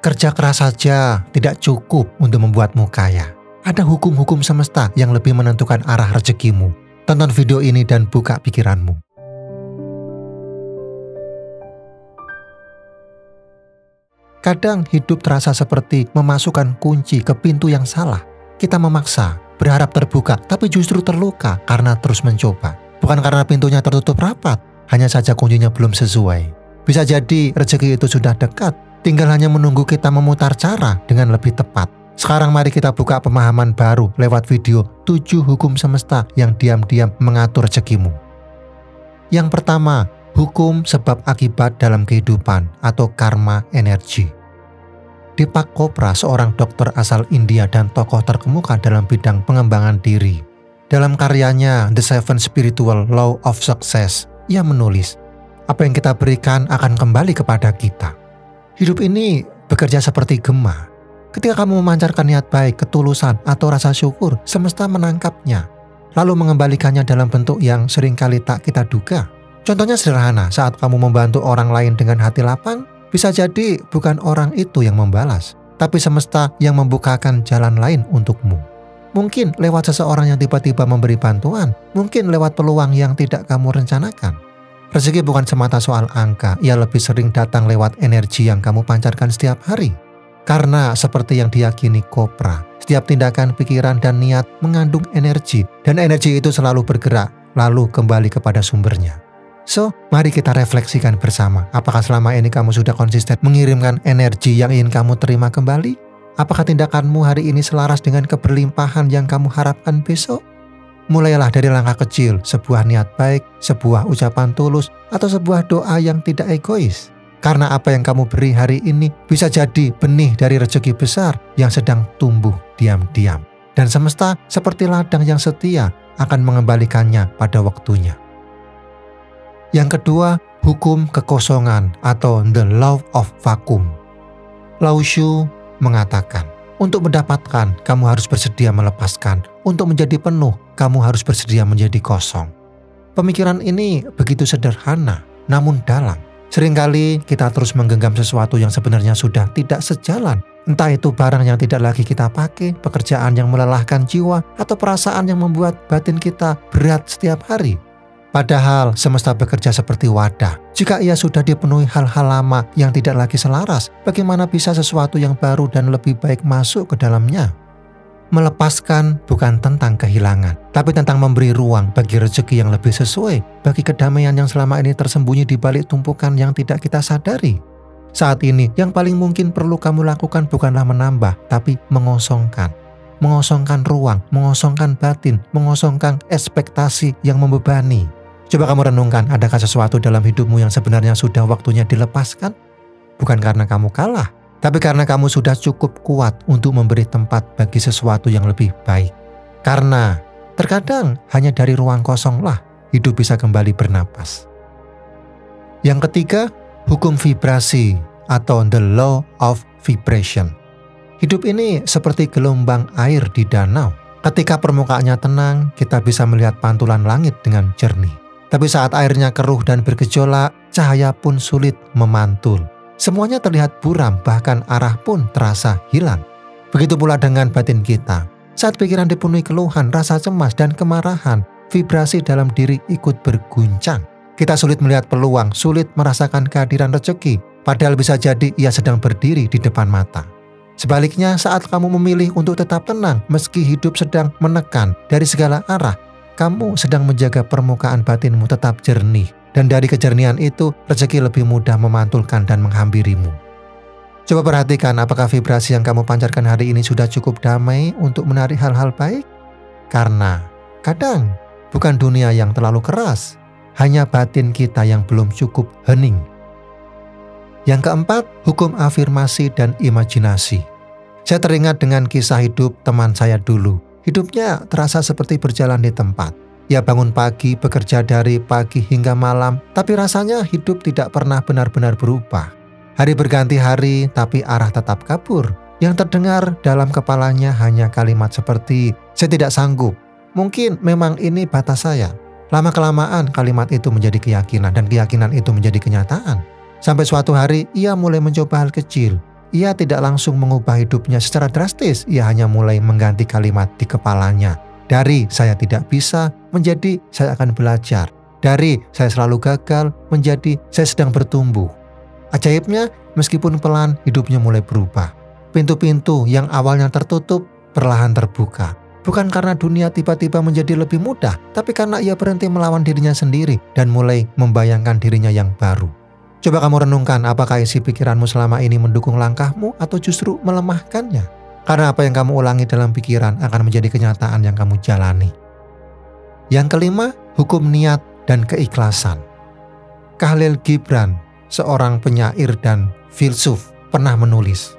Kerja keras saja tidak cukup untuk membuatmu kaya. Ada hukum-hukum semesta yang lebih menentukan arah rezekimu. Tonton video ini dan buka pikiranmu. Kadang hidup terasa seperti memasukkan kunci ke pintu yang salah. Kita memaksa, berharap terbuka, tapi justru terluka karena terus mencoba. Bukan karena pintunya tertutup rapat, hanya saja kuncinya belum sesuai. Bisa jadi rezeki itu sudah dekat, tinggal hanya menunggu kita memutar cara dengan lebih tepat. Sekarang mari kita buka pemahaman baru lewat video 7 hukum semesta yang diam-diam mengatur rezekimu. Yang pertama, hukum sebab akibat dalam kehidupan atau karma energi. Deepak Chopra, seorang dokter asal India dan tokoh terkemuka dalam bidang pengembangan diri. Dalam karyanya The Seven Spiritual Law of Success, ia menulis, apa yang kita berikan akan kembali kepada kita. Hidup ini bekerja seperti gema. Ketika kamu memancarkan niat baik, ketulusan, atau rasa syukur, semesta menangkapnya, lalu mengembalikannya dalam bentuk yang seringkali tak kita duga. Contohnya sederhana, saat kamu membantu orang lain dengan hati lapang, bisa jadi bukan orang itu yang membalas, tapi semesta yang membukakan jalan lain untukmu. Mungkin lewat seseorang yang tiba-tiba memberi bantuan, mungkin lewat peluang yang tidak kamu rencanakan. Rezeki bukan semata soal angka, ia lebih sering datang lewat energi yang kamu pancarkan setiap hari. Karena seperti yang diyakini Chopra, setiap tindakan, pikiran, dan niat mengandung energi, dan energi itu selalu bergerak, lalu kembali kepada sumbernya. So, mari kita refleksikan bersama, apakah selama ini kamu sudah konsisten mengirimkan energi yang ingin kamu terima kembali? Apakah tindakanmu hari ini selaras dengan keberlimpahan yang kamu harapkan besok? Mulailah dari langkah kecil, sebuah niat baik, sebuah ucapan tulus, atau sebuah doa yang tidak egois. Karena apa yang kamu beri hari ini bisa jadi benih dari rezeki besar yang sedang tumbuh diam-diam. Dan semesta seperti ladang yang setia akan mengembalikannya pada waktunya. Yang kedua, hukum kekosongan atau the law of vacuum. Lao Tzu mengatakan, untuk mendapatkan, kamu harus bersedia melepaskan. Untuk menjadi penuh, kamu harus bersedia menjadi kosong. Pemikiran ini begitu sederhana, namun dalam. Seringkali kita terus menggenggam sesuatu yang sebenarnya sudah tidak sejalan. Entah itu barang yang tidak lagi kita pakai, pekerjaan yang melelahkan jiwa, atau perasaan yang membuat batin kita berat setiap hari. Padahal semesta bekerja seperti wadah. Jika ia sudah dipenuhi hal-hal lama yang tidak lagi selaras, bagaimana bisa sesuatu yang baru dan lebih baik masuk ke dalamnya? Melepaskan bukan tentang kehilangan, tapi tentang memberi ruang bagi rezeki yang lebih sesuai, bagi kedamaian yang selama ini tersembunyi di balik tumpukan yang tidak kita sadari. Saat ini, yang paling mungkin perlu kamu lakukan bukanlah menambah, tapi mengosongkan. Mengosongkan ruang, mengosongkan batin, mengosongkan ekspektasi yang membebani. Coba kamu renungkan, adakah sesuatu dalam hidupmu yang sebenarnya sudah waktunya dilepaskan? Bukan karena kamu kalah, tapi karena kamu sudah cukup kuat untuk memberi tempat bagi sesuatu yang lebih baik. Karena terkadang hanya dari ruang kosonglah hidup bisa kembali bernapas. Yang ketiga, hukum vibrasi atau the law of vibration. Hidup ini seperti gelombang air di danau. Ketika permukaannya tenang, kita bisa melihat pantulan langit dengan jernih. Tapi saat airnya keruh dan bergejolak, cahaya pun sulit memantul. Semuanya terlihat buram, bahkan arah pun terasa hilang. Begitu pula dengan batin kita. Saat pikiran dipenuhi keluhan, rasa cemas, dan kemarahan, vibrasi dalam diri ikut berguncang. Kita sulit melihat peluang, sulit merasakan kehadiran rezeki, padahal bisa jadi ia sedang berdiri di depan mata. Sebaliknya, saat kamu memilih untuk tetap tenang, meski hidup sedang menekan dari segala arah, kamu sedang menjaga permukaan batinmu tetap jernih. Dan dari kejernihan itu, rezeki lebih mudah memantulkan dan menghampirimu. Coba perhatikan apakah vibrasi yang kamu pancarkan hari ini sudah cukup damai untuk menarik hal-hal baik? Karena kadang bukan dunia yang terlalu keras, hanya batin kita yang belum cukup hening. Yang keempat, hukum afirmasi dan imajinasi. Saya teringat dengan kisah hidup teman saya dulu. Hidupnya terasa seperti berjalan di tempat. Ia bangun pagi, bekerja dari pagi hingga malam, tapi rasanya hidup tidak pernah benar-benar berubah. Hari berganti hari, tapi arah tetap kabur. Yang terdengar dalam kepalanya hanya kalimat seperti, "Saya tidak sanggup. Mungkin memang ini batas saya." Lama-kelamaan kalimat itu menjadi keyakinan, dan keyakinan itu menjadi kenyataan. Sampai suatu hari, ia mulai mencoba hal kecil. ia tidak langsung mengubah hidupnya secara drastis. Ia hanya mulai mengganti kalimat di kepalanya. Dari saya tidak bisa menjadi saya akan belajar. Dari saya selalu gagal menjadi saya sedang bertumbuh. Ajaibnya, meskipun pelan, hidupnya mulai berubah. Pintu-pintu yang awalnya tertutup perlahan terbuka. Bukan karena dunia tiba-tiba menjadi lebih mudah, tapi karena ia berhenti melawan dirinya sendiri dan mulai membayangkan dirinya yang baru. Coba kamu renungkan, apakah isi pikiranmu selama ini mendukung langkahmu atau justru melemahkannya? Karena apa yang kamu ulangi dalam pikiran akan menjadi kenyataan yang kamu jalani. Yang kelima, hukum niat dan keikhlasan. Khalil Gibran, seorang penyair dan filsuf, pernah menulis,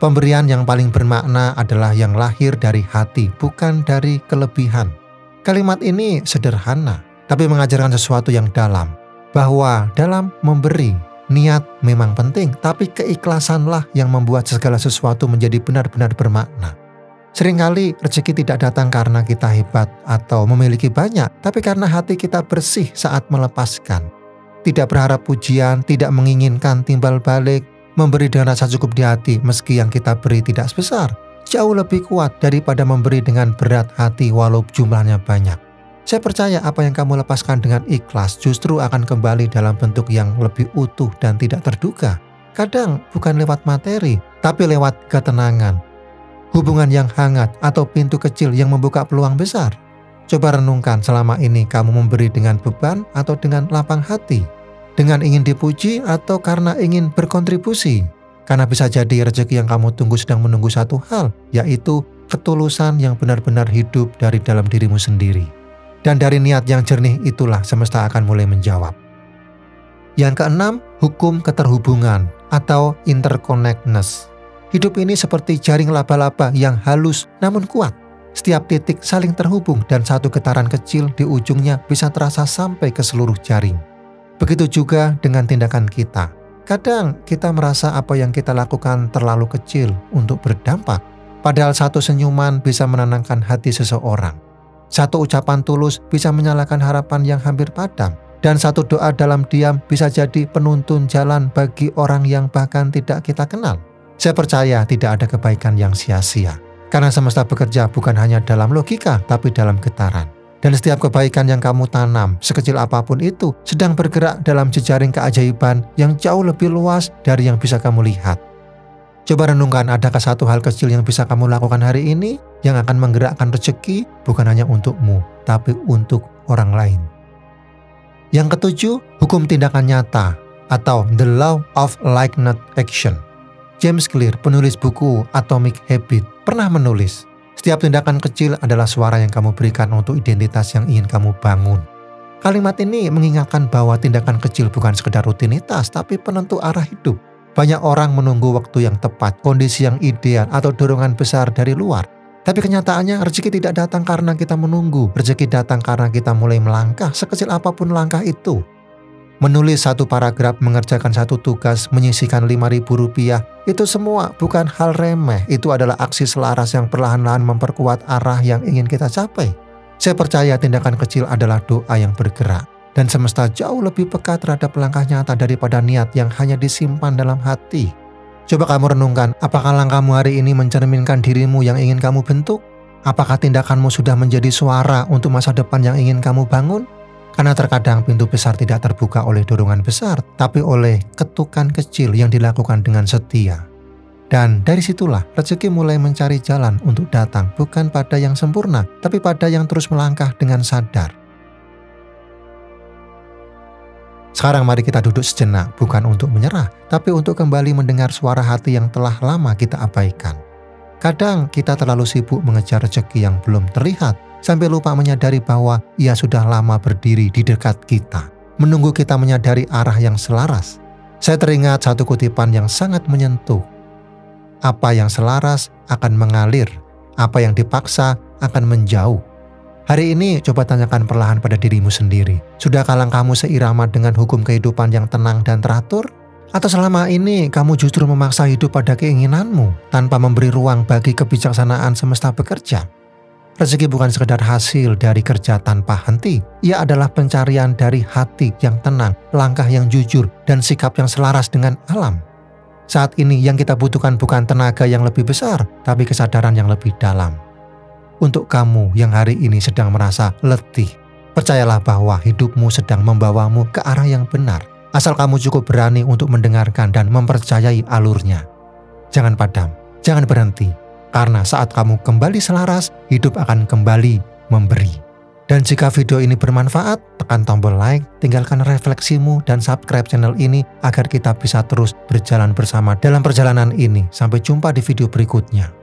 pemberian yang paling bermakna adalah yang lahir dari hati, bukan dari kelebihan. Kalimat ini sederhana, tapi mengajarkan sesuatu yang dalam, bahwa dalam memberi, niat memang penting, tapi keikhlasanlah yang membuat segala sesuatu menjadi benar-benar bermakna. Seringkali rezeki tidak datang karena kita hebat atau memiliki banyak, tapi karena hati kita bersih saat melepaskan. Tidak berharap pujian, tidak menginginkan timbal balik, memberi dengan rasa cukup di hati meski yang kita beri tidak sebesar, jauh lebih kuat daripada memberi dengan berat hati walau jumlahnya banyak. Saya percaya apa yang kamu lepaskan dengan ikhlas justru akan kembali dalam bentuk yang lebih utuh dan tidak terduga. Kadang bukan lewat materi, tapi lewat ketenangan, hubungan yang hangat, atau pintu kecil yang membuka peluang besar. Coba renungkan, selama ini kamu memberi dengan beban atau dengan lapang hati, dengan ingin dipuji atau karena ingin berkontribusi. Karena bisa jadi rezeki yang kamu tunggu sedang menunggu satu hal, yaitu ketulusan yang benar-benar hidup dari dalam dirimu sendiri. Dan dari niat yang jernih itulah semesta akan mulai menjawab. Yang keenam, hukum keterhubungan atau interconnectedness. Hidup ini seperti jaring laba-laba yang halus namun kuat. Setiap titik saling terhubung dan satu getaran kecil di ujungnya bisa terasa sampai ke seluruh jaring. Begitu juga dengan tindakan kita. Kadang kita merasa apa yang kita lakukan terlalu kecil untuk berdampak. Padahal satu senyuman bisa menenangkan hati seseorang. Satu ucapan tulus bisa menyalakan harapan yang hampir padam. Dan satu doa dalam diam bisa jadi penuntun jalan bagi orang yang bahkan tidak kita kenal. Saya percaya tidak ada kebaikan yang sia-sia. Karena semesta bekerja bukan hanya dalam logika, tapi dalam getaran. Dan setiap kebaikan yang kamu tanam, sekecil apapun itu, sedang bergerak dalam jejaring keajaiban yang jauh lebih luas dari yang bisa kamu lihat. Coba renungkan, adakah satu hal kecil yang bisa kamu lakukan hari ini yang akan menggerakkan rezeki bukan hanya untukmu, tapi untuk orang lain. Yang ketujuh, hukum tindakan nyata atau The Law of Like-Not Action. James Clear, penulis buku Atomic Habit, pernah menulis, setiap tindakan kecil adalah suara yang kamu berikan untuk identitas yang ingin kamu bangun. Kalimat ini mengingatkan bahwa tindakan kecil bukan sekedar rutinitas, tapi penentu arah hidup. Banyak orang menunggu waktu yang tepat, kondisi yang ideal, atau dorongan besar dari luar. Tapi kenyataannya rezeki tidak datang karena kita menunggu. Rezeki datang karena kita mulai melangkah, sekecil apapun langkah itu. Menulis satu paragraf, mengerjakan satu tugas, menyisihkan Rp5.000, itu semua bukan hal remeh. Itu adalah aksi selaras yang perlahan-lahan memperkuat arah yang ingin kita capai. Saya percaya tindakan kecil adalah doa yang bergerak. Dan semesta jauh lebih peka terhadap langkah nyata daripada niat yang hanya disimpan dalam hati. Coba kamu renungkan, apakah langkahmu hari ini mencerminkan dirimu yang ingin kamu bentuk? Apakah tindakanmu sudah menjadi suara untuk masa depan yang ingin kamu bangun? Karena terkadang pintu besar tidak terbuka oleh dorongan besar, tapi oleh ketukan kecil yang dilakukan dengan setia. Dan dari situlah rezeki mulai mencari jalan untuk datang, bukan pada yang sempurna, tapi pada yang terus melangkah dengan sadar. Sekarang mari kita duduk sejenak, bukan untuk menyerah, tapi untuk kembali mendengar suara hati yang telah lama kita abaikan. Kadang kita terlalu sibuk mengejar rezeki yang belum terlihat, sampai lupa menyadari bahwa ia sudah lama berdiri di dekat kita, menunggu kita menyadari arah yang selaras. Saya teringat satu kutipan yang sangat menyentuh. Apa yang selaras akan mengalir, apa yang dipaksa akan menjauh. Hari ini coba tanyakan perlahan pada dirimu sendiri. Sudahkah langkahmu seirama dengan hukum kehidupan yang tenang dan teratur? Atau selama ini kamu justru memaksa hidup pada keinginanmu tanpa memberi ruang bagi kebijaksanaan semesta bekerja? Rezeki bukan sekedar hasil dari kerja tanpa henti. Ia adalah pencarian dari hati yang tenang, langkah yang jujur, dan sikap yang selaras dengan alam. Saat ini yang kita butuhkan bukan tenaga yang lebih besar, tapi kesadaran yang lebih dalam. Untuk kamu yang hari ini sedang merasa letih, percayalah bahwa hidupmu sedang membawamu ke arah yang benar. Asal kamu cukup berani untuk mendengarkan dan mempercayai alurnya. Jangan padam, jangan berhenti. Karena saat kamu kembali selaras, hidup akan kembali memberi. Dan jika video ini bermanfaat, tekan tombol like, tinggalkan refleksimu, dan subscribe channel ini agar kita bisa terus berjalan bersama dalam perjalanan ini. Sampai jumpa di video berikutnya.